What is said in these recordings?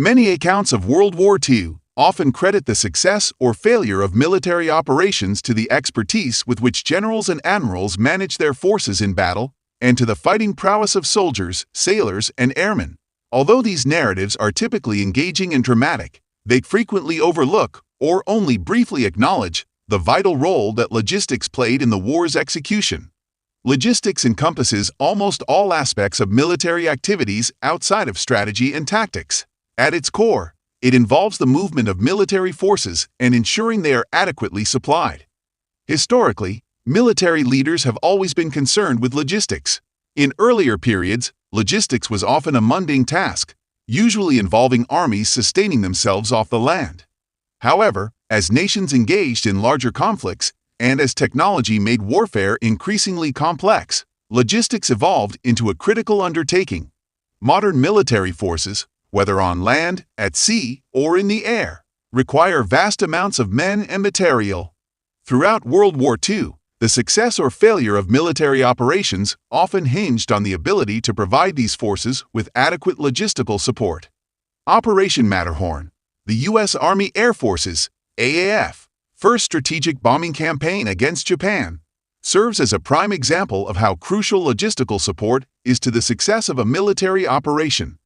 Many accounts of World War II often credit the success or failure of military operations to the expertise with which generals and admirals managed their forces in battle, and to the fighting prowess of soldiers, sailors, and airmen. Although these narratives are typically engaging and dramatic, they frequently overlook, or only briefly acknowledge, the vital role that logistics played in the war's execution. Logistics encompasses almost all aspects of military activities outside of strategy and tactics. At its core, it involves the movement of military forces and ensuring they are adequately supplied. Historically, military leaders have always been concerned with logistics. In earlier periods, logistics was often a mundane task, usually involving armies sustaining themselves off the land. However, as nations engaged in larger conflicts, and as technology made warfare increasingly complex, logistics evolved into a critical undertaking. Modern military forces, whether on land, at sea, or in the air, require vast amounts of men and material. Throughout World War II, the success or failure of military operations often hinged on the ability to provide these forces with adequate logistical support. Operation Matterhorn, the U.S. Army Air Force's AAF first strategic bombing campaign against Japan, serves as a prime example of how crucial logistical support is to the success of a military operation.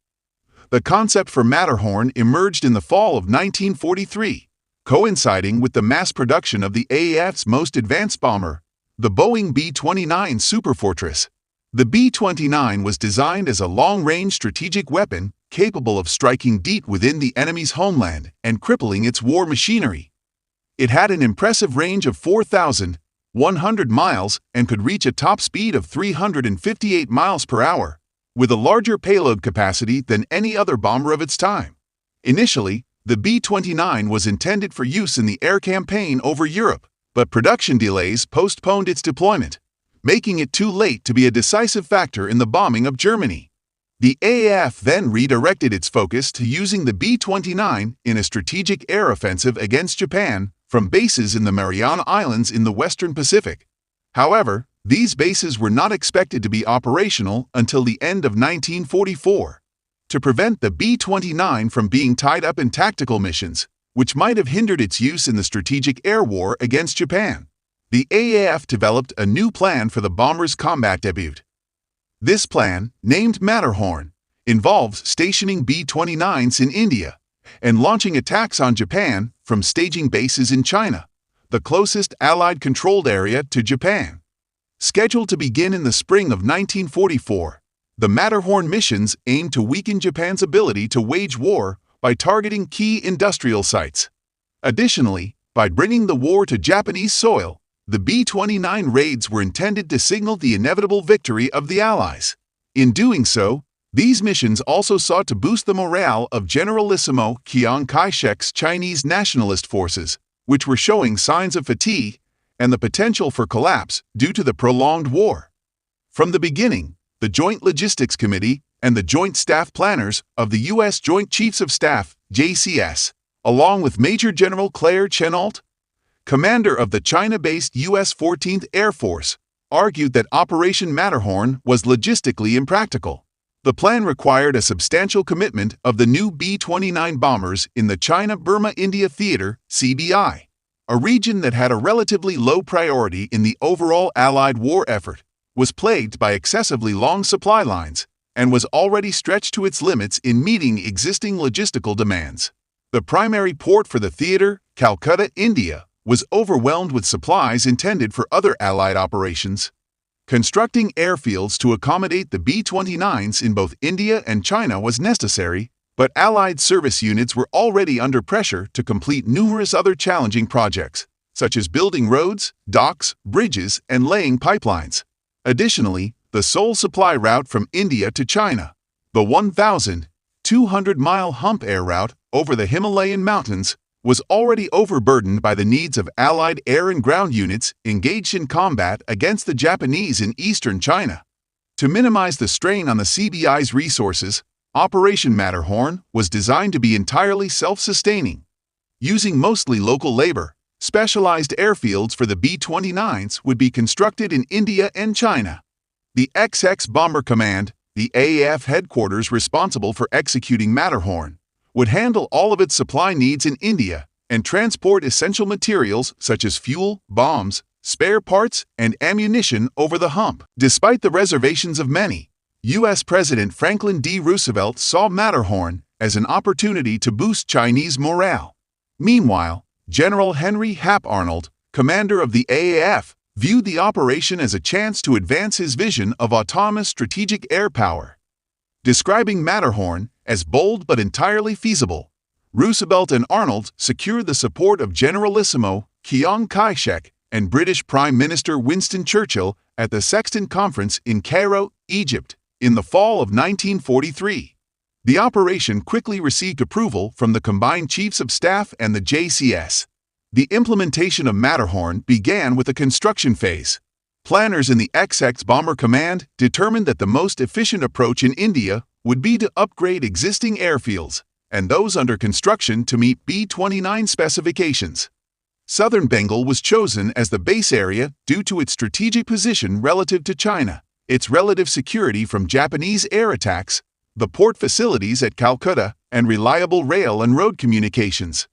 The concept for Matterhorn emerged in the fall of 1943, coinciding with the mass production of the AAF's most advanced bomber, the Boeing B-29 Superfortress. The B-29 was designed as a long-range strategic weapon capable of striking deep within the enemy's homeland and crippling its war machinery. It had an impressive range of 4,100 miles and could reach a top speed of 358 miles per hour, with a larger payload capacity than any other bomber of its time. Initially, the B-29 was intended for use in the air campaign over Europe, but production delays postponed its deployment, making it too late to be a decisive factor in the bombing of Germany. The AAF then redirected its focus to using the B-29 in a strategic air offensive against Japan from bases in the Mariana Islands in the Western Pacific. However, these bases were not expected to be operational until the end of 1944. To prevent the B-29 from being tied up in tactical missions, which might have hindered its use in the strategic air war against Japan, the AAF developed a new plan for the bomber's combat debut. This plan, named Matterhorn, involves stationing B-29s in India and launching attacks on Japan from staging bases in China, the closest Allied-controlled area to Japan. Scheduled to begin in the spring of 1944, the Matterhorn missions aimed to weaken Japan's ability to wage war by targeting key industrial sites. Additionally, by bringing the war to Japanese soil, the B-29 raids were intended to signal the inevitable victory of the Allies. In doing so, these missions also sought to boost the morale of Generalissimo Chiang Kai-shek's Chinese nationalist forces, which were showing signs of fatigue and the potential for collapse due to the prolonged war. From the beginning, the Joint Logistics Committee and the Joint Staff Planners of the U.S. Joint Chiefs of Staff, JCS, along with Major General Claire Chennault, commander of the China-based U.S. 14th Air Force, argued that Operation Matterhorn was logistically impractical. The plan required a substantial commitment of the new B-29 bombers in the China-Burma-India Theater, CBI, a region that had a relatively low priority in the overall Allied war effort, was plagued by excessively long supply lines, and was already stretched to its limits in meeting existing logistical demands. The primary port for the theater, Calcutta, India, was overwhelmed with supplies intended for other Allied operations. Constructing airfields to accommodate the B-29s in both India and China was necessary, but Allied service units were already under pressure to complete numerous other challenging projects, such as building roads, docks, bridges, and laying pipelines. Additionally, the sole supply route from India to China, the 1,200-mile Hump air route over the Himalayan mountains, was already overburdened by the needs of Allied air and ground units engaged in combat against the Japanese in eastern China. To minimize the strain on the CBI's resources, Operation Matterhorn was designed to be entirely self-sustaining. Using mostly local labor, specialized airfields for the B-29s would be constructed in India and China. The XX Bomber Command, the AAF headquarters responsible for executing Matterhorn, would handle all of its supply needs in India and transport essential materials such as fuel, bombs, spare parts, and ammunition over the hump. Despite the reservations of many, U.S. President Franklin D. Roosevelt saw Matterhorn as an opportunity to boost Chinese morale. Meanwhile, General Henry Hap Arnold, commander of the AAF, viewed the operation as a chance to advance his vision of autonomous strategic air power. Describing Matterhorn as bold but entirely feasible, Roosevelt and Arnold secured the support of Generalissimo Chiang Kai-shek and British Prime Minister Winston Churchill at the Sexton Conference in Cairo, Egypt, in the fall of 1943. The operation quickly received approval from the combined Chiefs of Staff and the JCS. The implementation of Matterhorn began with the construction phase. Planners in the XX Bomber Command determined that the most efficient approach in India would be to upgrade existing airfields and those under construction to meet B-29 specifications. Southern Bengal was chosen as the base area due to its strategic position relative to China, its relative security from Japanese air attacks, the port facilities at Calcutta, and reliable rail and road communications.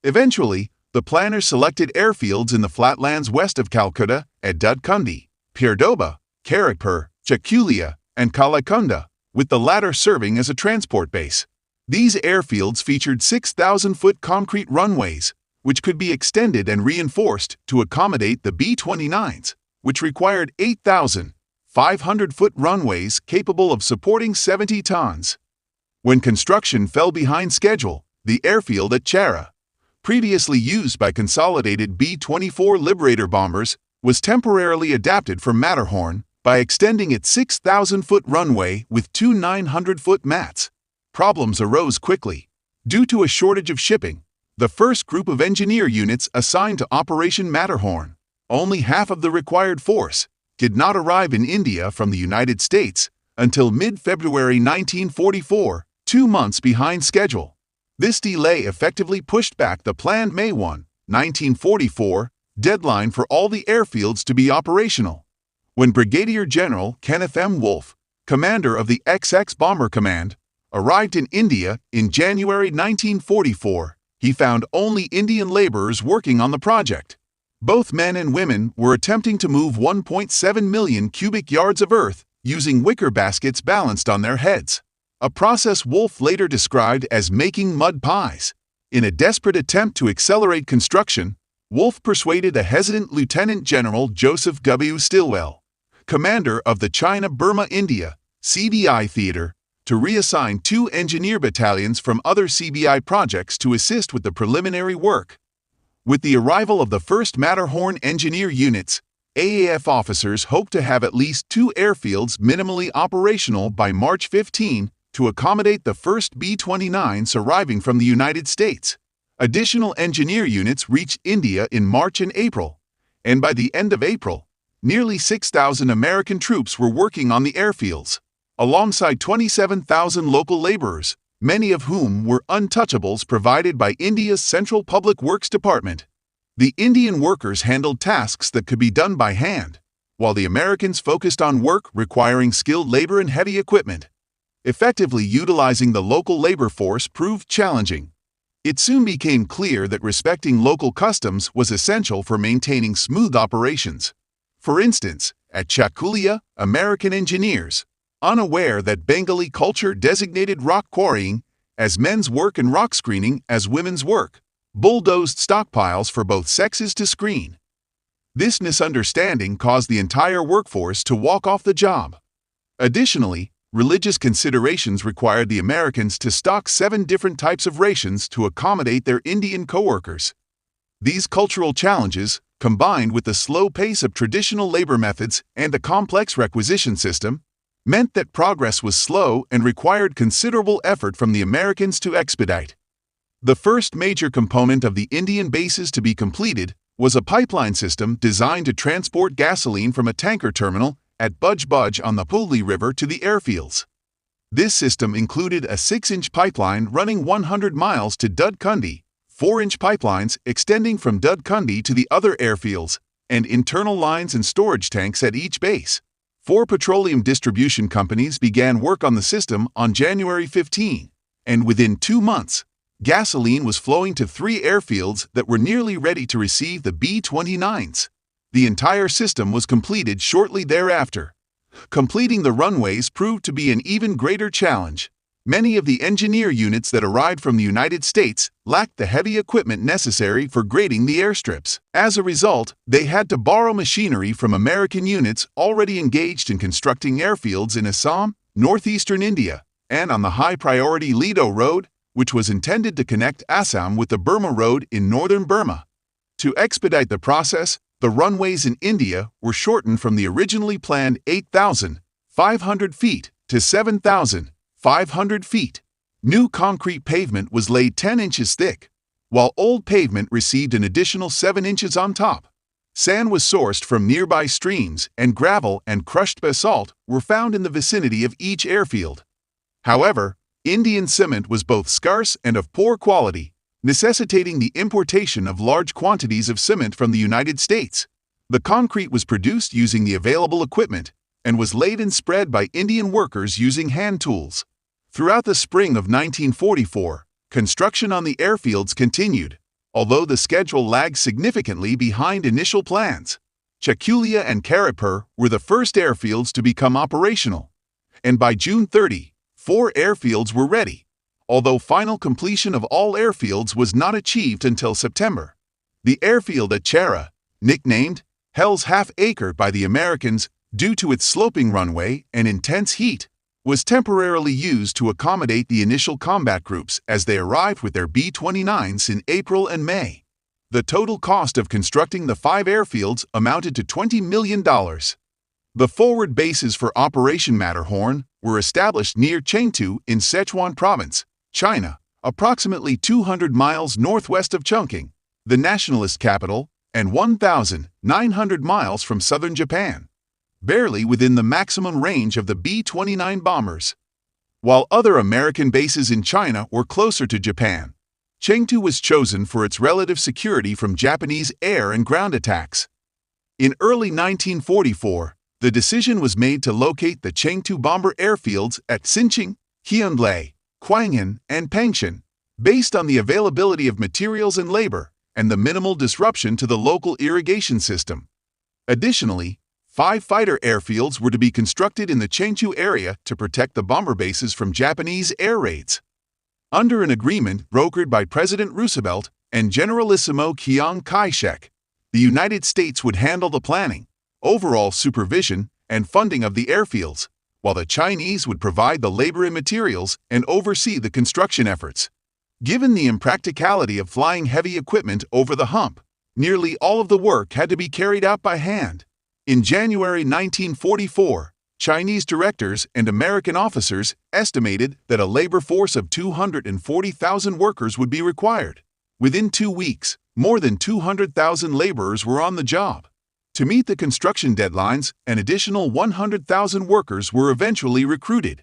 Eventually, the planners selected airfields in the flatlands west of Calcutta at Dudkundi, Pirdoba, Kharagpur, Chakulia, and Kalakunda, with the latter serving as a transport base. These airfields featured 6,000-foot concrete runways, which could be extended and reinforced to accommodate the B-29s, which required 8,500-foot runways capable of supporting 70 tons. When construction fell behind schedule, the airfield at Chara, previously used by consolidated B-24 Liberator bombers, was temporarily adapted for Matterhorn by extending its 6,000-foot runway with two 900-foot mats. Problems arose quickly. Due to a shortage of shipping, the first group of engineer units assigned to Operation Matterhorn, only half of the required force, did not arrive in India from the United States until mid-February 1944, 2 months behind schedule. This delay effectively pushed back the planned May 1, 1944, deadline for all the airfields to be operational. When Brigadier General Kenneth M. Wolfe, commander of the XX Bomber Command, arrived in India in January 1944, he found only Indian laborers working on the project. Both men and women were attempting to move 1.7 million cubic yards of earth using wicker baskets balanced on their heads, a process Wolfe later described as making mud pies. In a desperate attempt to accelerate construction, Wolfe persuaded a hesitant Lieutenant General Joseph W. Stilwell, commander of the China-Burma-India CBI theater, to reassign 2 engineer battalions from other CBI projects to assist with the preliminary work. With the arrival of the first Matterhorn engineer units, AAF officers hoped to have at least 2 airfields minimally operational by March 15 to accommodate the first B-29s arriving from the United States. Additional engineer units reached India in March and April, and by the end of April, nearly 6,000 American troops were working on the airfields, alongside 27,000 local laborers, many of whom were untouchables provided by India's Central Public Works Department. The Indian workers handled tasks that could be done by hand, while the Americans focused on work requiring skilled labor and heavy equipment. Effectively utilizing the local labor force proved challenging. It soon became clear that respecting local customs was essential for maintaining smooth operations. For instance, at Chakulia, American engineers, unaware that Bengali culture designated rock quarrying as men's work and rock screening as women's work, bulldozed stockpiles for both sexes to screen. This misunderstanding caused the entire workforce to walk off the job. Additionally, religious considerations required the Americans to stock 7 different types of rations to accommodate their Indian coworkers. These cultural challenges, combined with the slow pace of traditional labor methods and the complex requisition system, meant that progress was slow and required considerable effort from the Americans to expedite. The first major component of the Indian bases to be completed was a pipeline system designed to transport gasoline from a tanker terminal at Budge on the Puli River to the airfields. This system included a 6-inch pipeline running 100 miles to Dudkundi, 4-inch pipelines extending from Dudkundi to the other airfields, and internal lines and storage tanks at each base. 4 petroleum distribution companies began work on the system on January 15, and within 2 months, Gasoline was flowing to 3 airfields that were nearly ready to receive the B-29s. The entire system was completed shortly thereafter. Completing the runways proved to be an even greater challenge. Many of the engineer units that arrived from the United States lacked the heavy equipment necessary for grading the airstrips. As a result, they had to borrow machinery from American units already engaged in constructing airfields in Assam, northeastern India, and on the high-priority Lido Road, which was intended to connect Assam with the Burma Road in northern Burma. To expedite the process, the runways in India were shortened from the originally planned 8,500 feet to 7,500 feet. New concrete pavement was laid 10 inches thick, while old pavement received an additional 7 inches on top. Sand was sourced from nearby streams, and gravel and crushed basalt were found in the vicinity of each airfield. However, Indian cement was both scarce and of poor quality, necessitating the importation of large quantities of cement from the United States. The concrete was produced using the available equipment and was laid and spread by Indian workers using hand tools. Throughout the spring of 1944, construction on the airfields continued, although the schedule lagged significantly behind initial plans. Chakulia and Karipur were the first airfields to become operational, and by June 30, 4 airfields were ready, although final completion of all airfields was not achieved until September. The airfield at Chera, nicknamed Hell's Half Acre by the Americans due to its sloping runway and intense heat, was temporarily used to accommodate the initial combat groups as they arrived with their B-29s in April and May. The total cost of constructing the 5 airfields amounted to $20 million. The forward bases for Operation Matterhorn were established near Chengdu in Sichuan Province, China, approximately 200 miles northwest of Chongqing, the nationalist capital, and 1,900 miles from southern Japan, barely within the maximum range of the B-29 bombers. While other American bases in China were closer to Japan, Chengdu was chosen for its relative security from Japanese air and ground attacks. In early 1944, the decision was made to locate the Chengdu bomber airfields at Xinqing, Hyundai, Quang'an, and Pangshan, based on the availability of materials and labor and the minimal disruption to the local irrigation system. Additionally, 5 fighter airfields were to be constructed in the Chengdu area to protect the bomber bases from Japanese air raids. Under an agreement brokered by President Roosevelt and Generalissimo Chiang Kai-shek, the United States would handle the planning, overall supervision, and funding of the airfields, while the Chinese would provide the labor and materials and oversee the construction efforts. Given the impracticality of flying heavy equipment over the hump, nearly all of the work had to be carried out by hand. In January 1944, Chinese directors and American officers estimated that a labor force of 240,000 workers would be required. Within 2 weeks, more than 200,000 laborers were on the job. To meet the construction deadlines, an additional 100,000 workers were eventually recruited.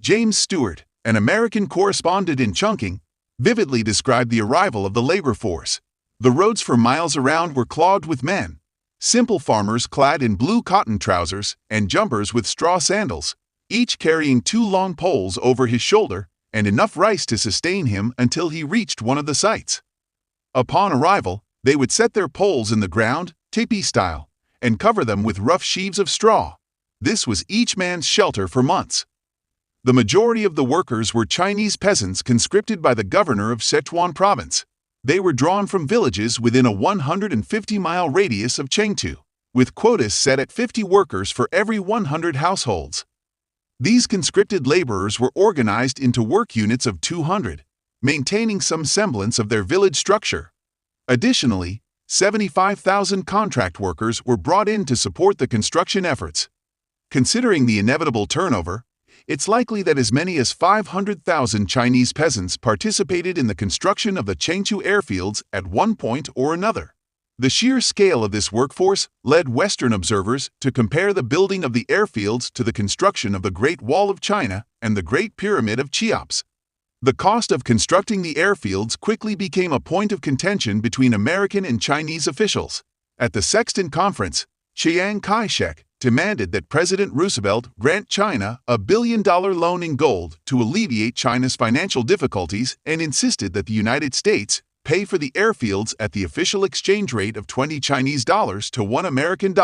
James Stewart, an American correspondent in Chongqing, vividly described the arrival of the labor force. The roads for miles around were clogged with men. Simple farmers clad in blue cotton trousers and jumpers with straw sandals, each carrying 2 long poles over his shoulder and enough rice to sustain him until he reached one of the sites. Upon arrival, they would set their poles in the ground, teepee style, and cover them with rough sheaves of straw. This was each man's shelter for months. The majority of the workers were Chinese peasants conscripted by the governor of Sichuan Province. They were drawn from villages within a 150-mile radius of Chengdu, with quotas set at 50 workers for every 100 households. These conscripted laborers were organized into work units of 200, maintaining some semblance of their village structure. Additionally, 75,000 contract workers were brought in to support the construction efforts. Considering the inevitable turnover, it's likely that as many as 500,000 Chinese peasants participated in the construction of the Chengdu airfields at one point or another. The sheer scale of this workforce led Western observers to compare the building of the airfields to the construction of the Great Wall of China and the Great Pyramid of Cheops. The cost of constructing the airfields quickly became a point of contention between American and Chinese officials. At the Sexton Conference, Chiang Kai-shek, demanded that President Roosevelt grant China a billion-dollar loan in gold to alleviate China's financial difficulties and insisted that the United States pay for the airfields at the official exchange rate of 20 Chinese dollars to $1 American.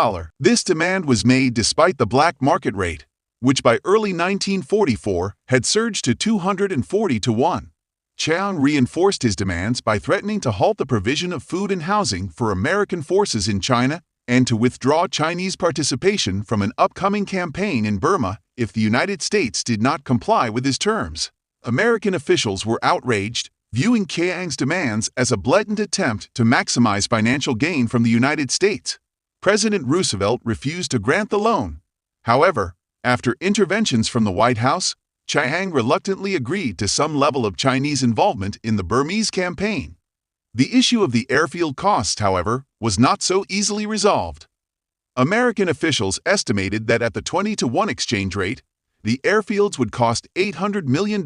This demand was made despite the black market rate, which by early 1944 had surged to 240 to 1. Chiang reinforced his demands by threatening to halt the provision of food and housing for American forces in China and to withdraw Chinese participation from an upcoming campaign in Burma if the United States did not comply with his terms. American officials were outraged, viewing Chiang's demands as a blatant attempt to maximize financial gain from the United States. President Roosevelt refused to grant the loan. However, after interventions from the White House, Chiang reluctantly agreed to some level of Chinese involvement in the Burmese campaign. The issue of the airfield costs, however, was not so easily resolved. American officials estimated that at the 20 to 1 exchange rate, the airfields would cost $800 million,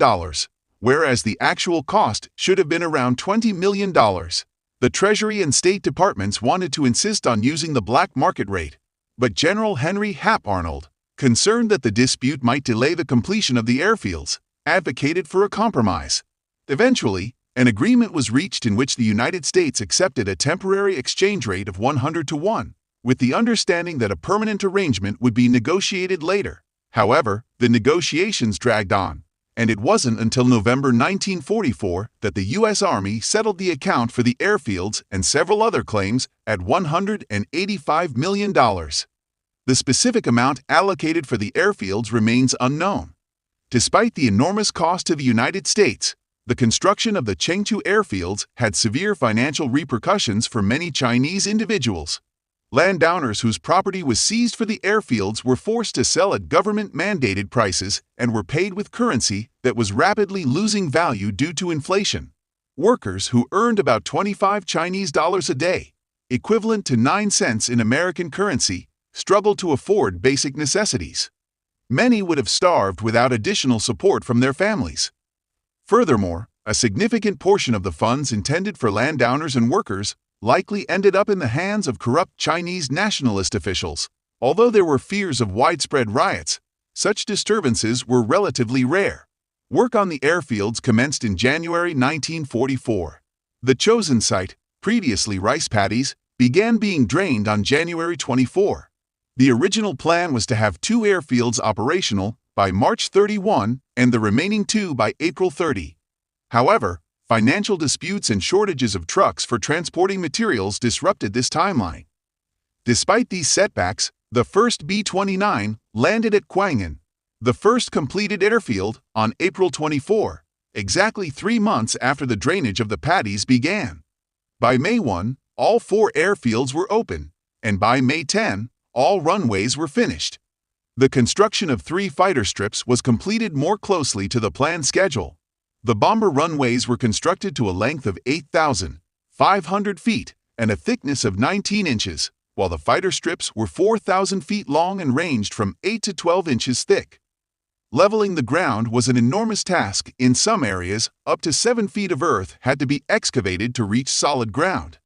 whereas the actual cost should have been around $20 million. The Treasury and State Departments wanted to insist on using the black market rate, but General Henry Hap Arnold, concerned that the dispute might delay the completion of the airfields, advocated for a compromise. Eventually, an agreement was reached in which the United States accepted a temporary exchange rate of 100 to 1, with the understanding that a permanent arrangement would be negotiated later. However, the negotiations dragged on, and it wasn't until November 1944 that the U.S. Army settled the account for the airfields and several other claims at $185 million. The specific amount allocated for the airfields remains unknown. Despite the enormous cost to the United States, the construction of the Chengdu airfields had severe financial repercussions for many Chinese individuals. Landowners whose property was seized for the airfields were forced to sell at government-mandated prices and were paid with currency that was rapidly losing value due to inflation. Workers who earned about 25 Chinese dollars a day, equivalent to 9 cents in American currency, struggled to afford basic necessities. Many would have starved without additional support from their families. Furthermore, a significant portion of the funds intended for landowners and workers likely ended up in the hands of corrupt Chinese nationalist officials. Although there were fears of widespread riots, such disturbances were relatively rare. Work on the airfields commenced in January 1944. The chosen site, previously rice paddies, began being drained on January 24. The original plan was to have 2 airfields operational by March 31 and the remaining 2 by April 30. However, financial disputes and shortages of trucks for transporting materials disrupted this timeline. Despite these setbacks, the first B-29 landed at Kwangin, the first completed airfield, on April 24, exactly 3 months after the drainage of the paddies began. By May 1, all 4 airfields were open, and by May 10, all runways were finished. The construction of 3 fighter strips was completed more closely to the planned schedule. The bomber runways were constructed to a length of 8,500 feet and a thickness of 19 inches, while the fighter strips were 4,000 feet long and ranged from 8 to 12 inches thick. Leveling the ground was an enormous task. In some areas, up to 7 feet of earth had to be excavated to reach solid ground.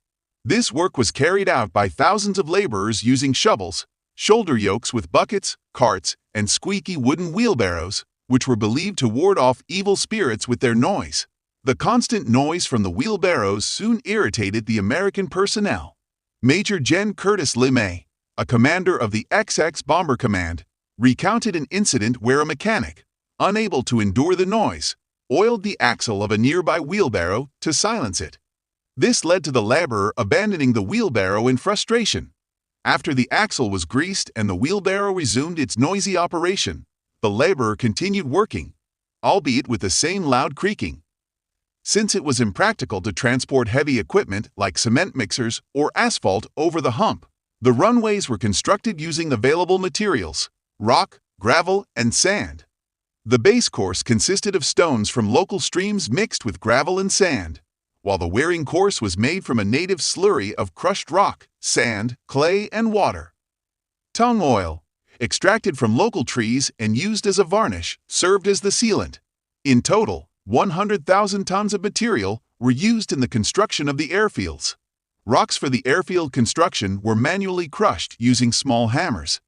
This work was carried out by thousands of laborers using shovels, shoulder yokes with buckets, carts, and squeaky wooden wheelbarrows, which were believed to ward off evil spirits with their noise. The constant noise from the wheelbarrows soon irritated the American personnel. Major Gen Curtis LeMay, a commander of the XX Bomber Command, recounted an incident where a mechanic, unable to endure the noise, oiled the axle of a nearby wheelbarrow to silence it. This led to the laborer abandoning the wheelbarrow in frustration. After the axle was greased and the wheelbarrow resumed its noisy operation, the laborer continued working, albeit with the same loud creaking. Since it was impractical to transport heavy equipment like cement mixers or asphalt over the hump, the runways were constructed using available materials: rock, gravel, and sand. The base course consisted of stones from local streams mixed with gravel and sand, while the wearing course was made from a native slurry of crushed rock, sand, clay, and water. Tung oil, extracted from local trees and used as a varnish, served as the sealant. In total, 100,000 tons of material were used in the construction of the airfields. Rocks for the airfield construction were manually crushed using small hammers.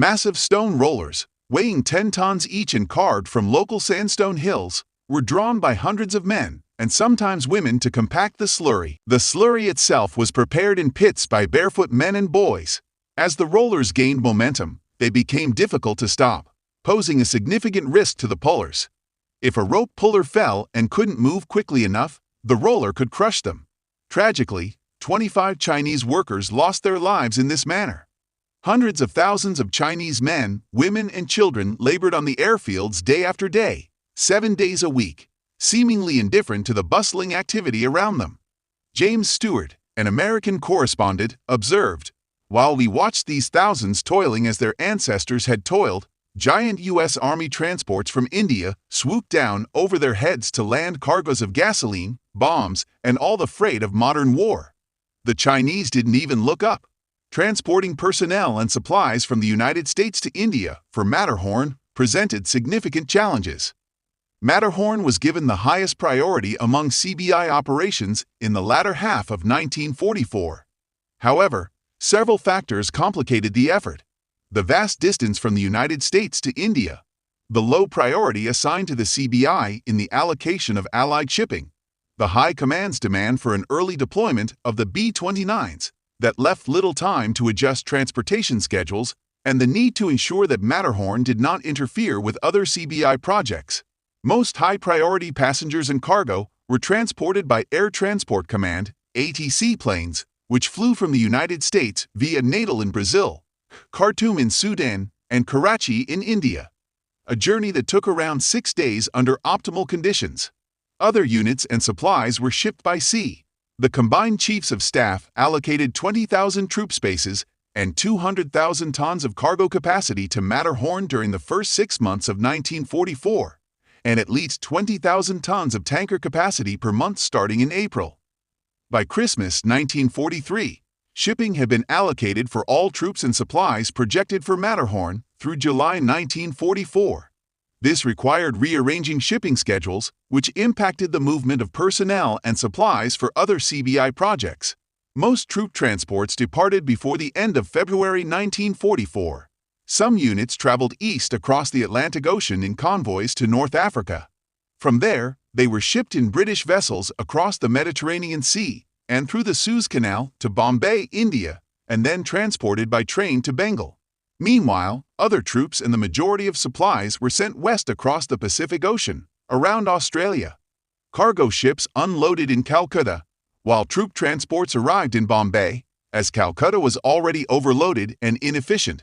Massive stone rollers, weighing 10 tons each and carved from local sandstone hills, were drawn by hundreds of men, and sometimes women, to compact the slurry. The slurry itself was prepared in pits by barefoot men and boys. As the rollers gained momentum, they became difficult to stop, posing a significant risk to the pullers. If a rope puller fell and couldn't move quickly enough, the roller could crush them. Tragically, 25 Chinese workers lost their lives in this manner. Hundreds of thousands of Chinese men, women, and children labored on the airfields day after day, 7 days a week, seemingly indifferent to the bustling activity around them. James Stewart, an American correspondent, observed, "While we watched these thousands toiling as their ancestors had toiled, giant U.S. Army transports from India swooped down over their heads to land cargoes of gasoline, bombs, and all the freight of modern war. The Chinese didn't even look up." Transporting personnel and supplies from the United States to India for Matterhorn presented significant challenges. Matterhorn was given the highest priority among CBI operations in the latter half of 1944. However, several factors complicated the effort. The vast distance from the United States to India, the low priority assigned to the CBI in the allocation of Allied shipping, the High Command's demand for an early deployment of the B-29s that left little time to adjust transportation schedules, and the need to ensure that Matterhorn did not interfere with other CBI projects. Most high-priority passengers and cargo were transported by Air Transport Command (ATC) planes, which flew from the United States via Natal in Brazil, Khartoum in Sudan, and Karachi in India. A journey that took around 6 days under optimal conditions. Other units and supplies were shipped by sea. The combined chiefs of staff allocated 20,000 troop spaces and 200,000 tons of cargo capacity to Matterhorn during the first 6 months of 1944, and at least 20,000 tons of tanker capacity per month starting in April. By Christmas 1943, shipping had been allocated for all troops and supplies projected for Matterhorn through July 1944. This required rearranging shipping schedules, which impacted the movement of personnel and supplies for other CBI projects. Most troop transports departed before the end of February 1944. Some units traveled east across the Atlantic Ocean in convoys to North Africa. From there, they were shipped in British vessels across the Mediterranean Sea and through the Suez Canal to Bombay, India, and then transported by train to Bengal. Meanwhile, other troops and the majority of supplies were sent west across the Pacific Ocean, around Australia. Cargo ships unloaded in Calcutta, while troop transports arrived in Bombay, as Calcutta was already overloaded and inefficient.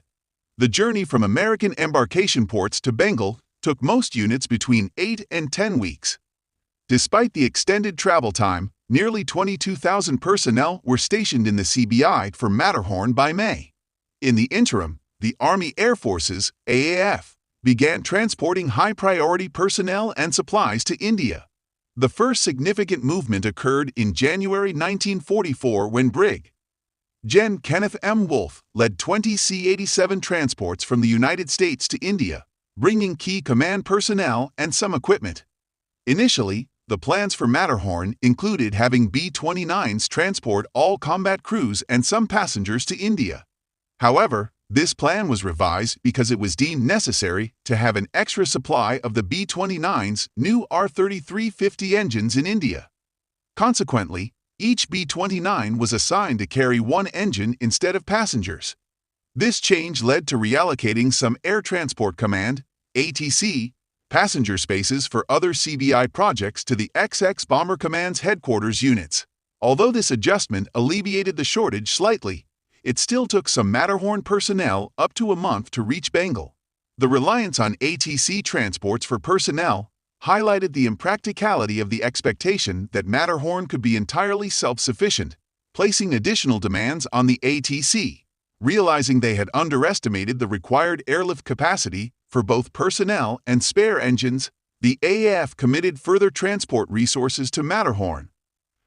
The journey from American embarkation ports to Bengal took most units between 8 and 10 weeks. Despite the extended travel time, nearly 22,000 personnel were stationed in the CBI for Matterhorn by May. In the interim, the Army Air Forces, AAF, began transporting high-priority personnel and supplies to India. The first significant movement occurred in January 1944 when Brig. Gen. Kenneth M. Wolfe led 20 C-87 transports from the United States to India, bringing key command personnel and some equipment. Initially, the plans for Matterhorn included having B-29s transport all combat crews and some passengers to India. However, this plan was revised because it was deemed necessary to have an extra supply of the B-29's new R-3350 engines in India. Consequently, each B-29 was assigned to carry one engine instead of passengers. This change led to reallocating some Air Transport Command (ATC) passenger spaces for other CBI projects to the XX Bomber Command's headquarters units. Although this adjustment alleviated the shortage slightly, it still took some Matterhorn personnel up to a month to reach Bengal. The reliance on ATC transports for personnel highlighted the impracticality of the expectation that Matterhorn could be entirely self-sufficient, placing additional demands on the ATC. Realizing they had underestimated the required airlift capacity for both personnel and spare engines, the AAF committed further transport resources to Matterhorn.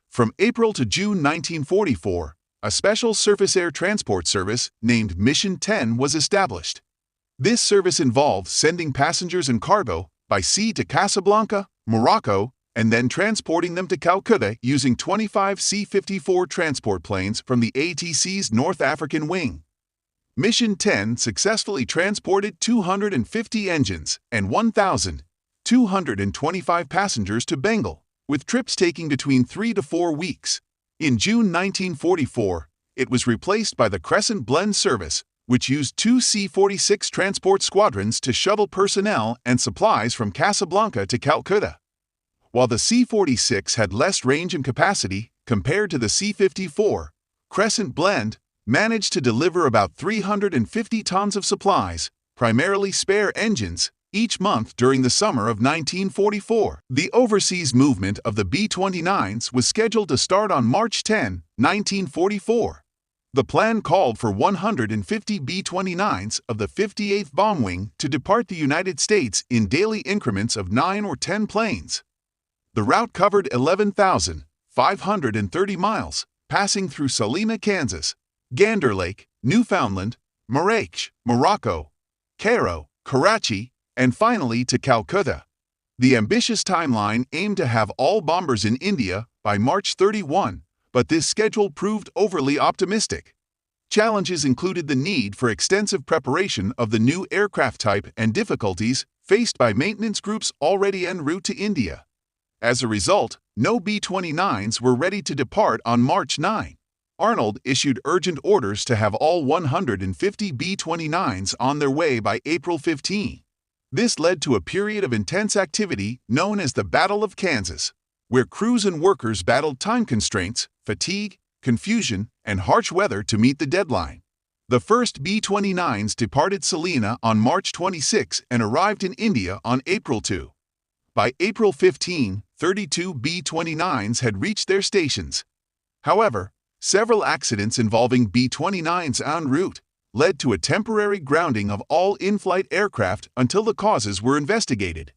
From April to June 1944, a special surface air transport service named Mission 10 was established. This service involved sending passengers and cargo by sea to Casablanca, Morocco, and then transporting them to Calcutta using 25 C-54 transport planes from the ATC's North African wing. Mission 10 successfully transported 250 engines and 1,225 passengers to Bengal, with trips taking between 3 to 4 weeks. In June 1944, it was replaced by the Crescent Blend service, which used 2 C-46 transport squadrons to shuttle personnel and supplies from Casablanca to Calcutta. While the C-46 had less range and capacity compared to the C-54, Crescent Blend managed to deliver about 350 tons of supplies, primarily spare engines, each month during the summer of 1944. The overseas movement of the B-29s was scheduled to start on March 10, 1944. The plan called for 150 B-29s of the 58th Bomb Wing to depart the United States in daily increments of 9 or 10 planes. The route covered 11,530 miles, passing through Salima, Kansas, Gander Lake, Newfoundland, Marrakech, Morocco, Cairo, Karachi, and finally to Calcutta. The ambitious timeline aimed to have all bombers in India by March 31, but this schedule proved overly optimistic. Challenges included the need for extensive preparation of the new aircraft type and difficulties faced by maintenance groups already en route to India. As a result, no B-29s were ready to depart on March 9. Arnold issued urgent orders to have all 150 B-29s on their way by April 15. This led to a period of intense activity known as the Battle of Kansas, where crews and workers battled time constraints, fatigue, confusion, and harsh weather to meet the deadline. The first B-29s departed Salina on March 26 and arrived in India on April 2. By April 15, 32 B-29s had reached their stations. However, several accidents involving B-29s en route led to a temporary grounding of all in-flight aircraft until the causes were investigated.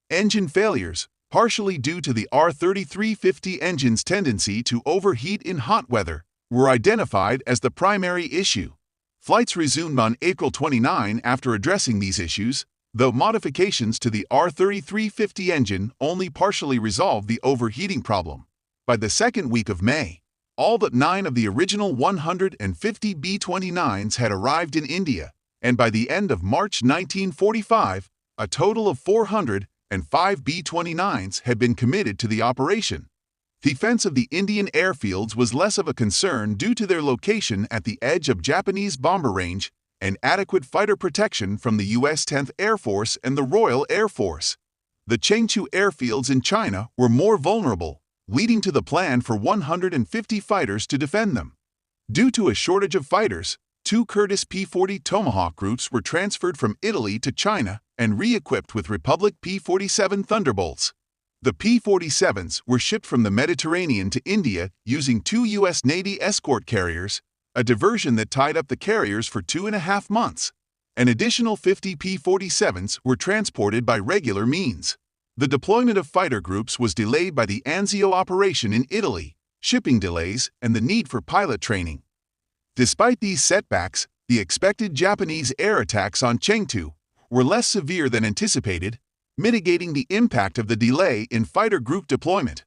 Engine failures, partially due to the R-3350 engine's tendency to overheat in hot weather, were identified as the primary issue. Flights resumed on April 29 after addressing these issues, though modifications to the R-3350 engine only partially resolved the overheating problem. By the second week of May, all but 9 of the original 150 B-29s had arrived in India, and by the end of March 1945, a total of 405 B-29s had been committed to the operation. Defense of the Indian airfields was less of a concern due to their location at the edge of Japanese bomber range and adequate fighter protection from the U.S. 10th Air Force and the Royal Air Force. The Chengdu airfields in China were more vulnerable, leading to the plan for 150 fighters to defend them. Due to a shortage of fighters, 2 Curtiss P-40 Tomahawk groups were transferred from Italy to China and re-equipped with Republic P-47 Thunderbolts. The P-47s were shipped from the Mediterranean to India using 2 U.S. Navy escort carriers, a diversion that tied up the carriers for 2.5 months. An additional 50 P-47s were transported by regular means. The deployment of fighter groups was delayed by the Anzio operation in Italy, shipping delays, and the need for pilot training. Despite these setbacks, the expected Japanese air attacks on Chengdu were less severe than anticipated, mitigating the impact of the delay in fighter group deployment.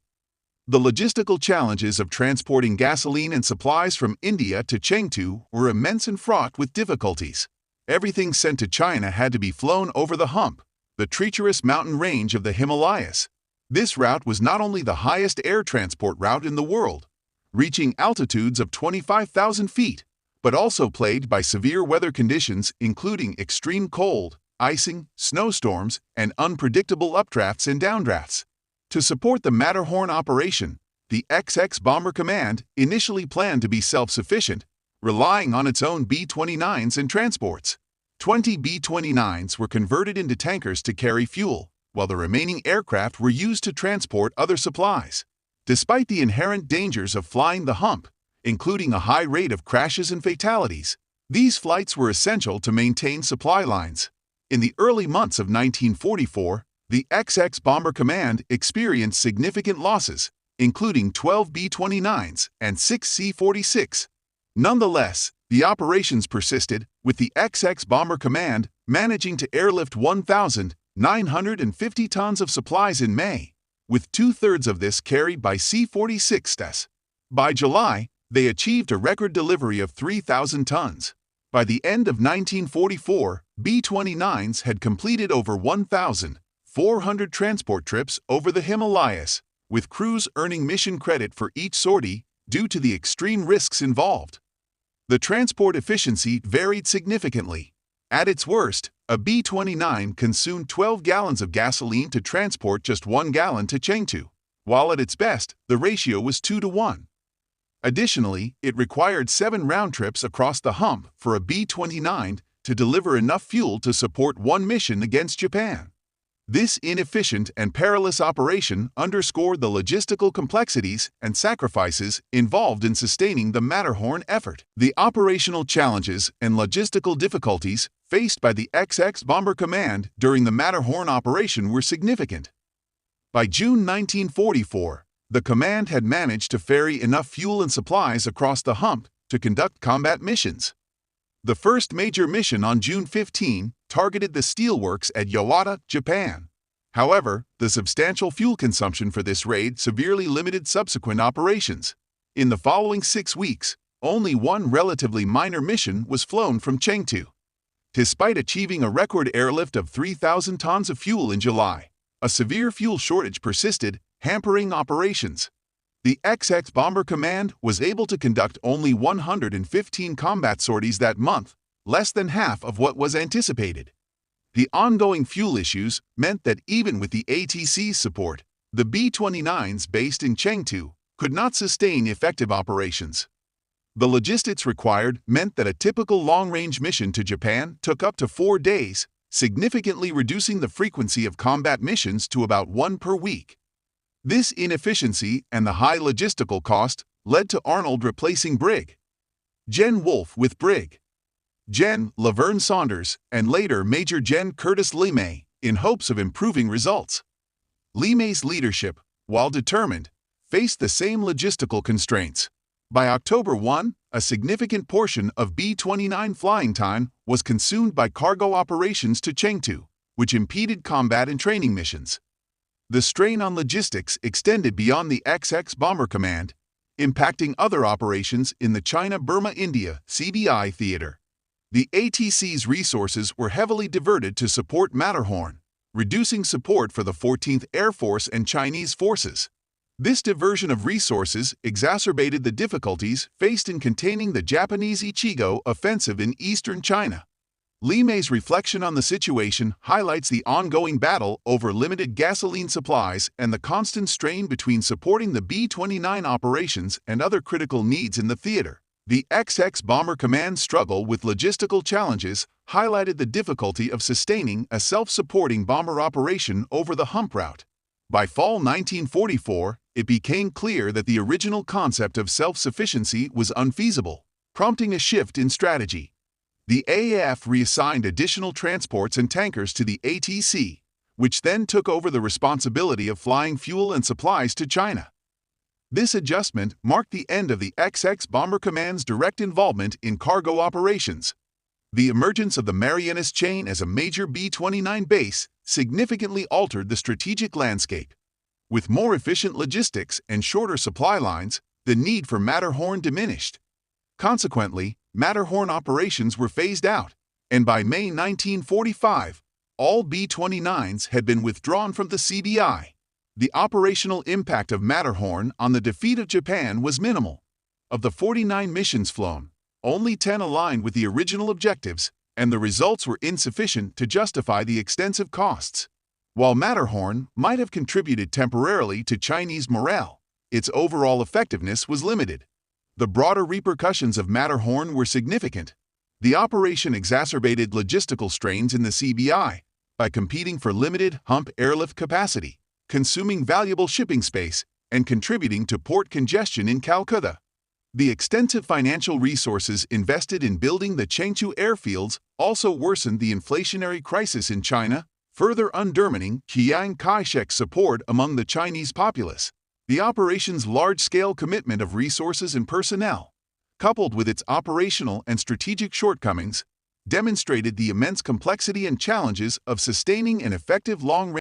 The logistical challenges of transporting gasoline and supplies from India to Chengdu were immense and fraught with difficulties. Everything sent to China had to be flown over the Hump, the treacherous mountain range of the Himalayas. This route was not only the highest air transport route in the world, reaching altitudes of 25,000 feet, but also plagued by severe weather conditions including extreme cold, icing, snowstorms, and unpredictable updrafts and downdrafts. To support the Matterhorn operation, the XX Bomber Command initially planned to be self-sufficient, relying on its own B-29s and transports. 20 B-29s were converted into tankers to carry fuel, while the remaining aircraft were used to transport other supplies. Despite the inherent dangers of flying the Hump, including a high rate of crashes and fatalities, these flights were essential to maintain supply lines. In the early months of 1944, the XX Bomber Command experienced significant losses, including 12 B-29s and 6 C-46. Nonetheless, the operations persisted, with the XX Bomber Command managing to airlift 1,950 tons of supplies in May, with 2/3 of this carried by C-46s. By July, they achieved a record delivery of 3,000 tons. By the end of 1944, B-29s had completed over 1,400 transport trips over the Himalayas, with crews earning mission credit for each sortie due to the extreme risks involved. The transport efficiency varied significantly. At its worst, a B-29 consumed 12 gallons of gasoline to transport just 1 gallon to Chengdu, while at its best, the ratio was 2-to-1. Additionally, it required 7 round trips across the Hump for a B-29 to deliver enough fuel to support one mission against Japan. This inefficient and perilous operation underscored the logistical complexities and sacrifices involved in sustaining the Matterhorn effort. The operational challenges and logistical difficulties faced by the XX Bomber Command during the Matterhorn operation were significant. By June 1944, the command had managed to ferry enough fuel and supplies across the Hump to conduct combat missions. The first major mission on June 15 targeted the steelworks at Yawata, Japan. However, the substantial fuel consumption for this raid severely limited subsequent operations. In the following 6 weeks, only one relatively minor mission was flown from Chengdu. Despite achieving a record airlift of 3,000 tons of fuel in July, a severe fuel shortage persisted, hampering operations. The XX Bomber Command was able to conduct only 115 combat sorties that month, less than half of what was anticipated. The ongoing fuel issues meant that even with the ATC's support, the B-29s based in Chengdu could not sustain effective operations. The logistics required meant that a typical long-range mission to Japan took up to 4 days, significantly reducing the frequency of combat missions to about 1 per week. This inefficiency and the high logistical cost led to Arnold replacing Brig. Gen Wolfe with Brig. Gen Laverne Saunders and later Major Gen Curtis LeMay in hopes of improving results. LeMay's leadership, while determined, faced the same logistical constraints. By October 1, a significant portion of B-29 flying time was consumed by cargo operations to Chengdu, which impeded combat and training missions. The strain on logistics extended beyond the XX Bomber Command, impacting other operations in the China-Burma-India (CBI) theater. The ATC's resources were heavily diverted to support Matterhorn, reducing support for the 14th Air Force and Chinese forces. This diversion of resources exacerbated the difficulties faced in containing the Japanese Ichigo offensive in eastern China. LeMay's reflection on the situation highlights the ongoing battle over limited gasoline supplies and the constant strain between supporting the B-29 operations and other critical needs in the theater. The XX Bomber Command's struggle with logistical challenges highlighted the difficulty of sustaining a self-supporting bomber operation over the Hump route. By fall 1944, it became clear that the original concept of self-sufficiency was unfeasible, prompting a shift in strategy. The AAF reassigned additional transports and tankers to the ATC, which then took over the responsibility of flying fuel and supplies to China. This adjustment marked the end of the XX Bomber Command's direct involvement in cargo operations. The emergence of the Marianas Chain as a major B-29 base significantly altered the strategic landscape. With more efficient logistics and shorter supply lines, the need for Matterhorn diminished. Consequently, Matterhorn operations were phased out, and by May 1945, all B-29s had been withdrawn from the CBI. The operational impact of Matterhorn on the defeat of Japan was minimal. Of the 49 missions flown, only 10 aligned with the original objectives, and the results were insufficient to justify the extensive costs. While Matterhorn might have contributed temporarily to Chinese morale, its overall effectiveness was limited. The broader repercussions of Matterhorn were significant. The operation exacerbated logistical strains in the CBI by competing for limited Hump airlift capacity, consuming valuable shipping space, and contributing to port congestion in Calcutta. The extensive financial resources invested in building the Chengdu airfields also worsened the inflationary crisis in China, further undermining Chiang Kai-shek's support among the Chinese populace. The operation's large-scale commitment of resources and personnel, coupled with its operational and strategic shortcomings, demonstrated the immense complexity and challenges of sustaining an effective long-range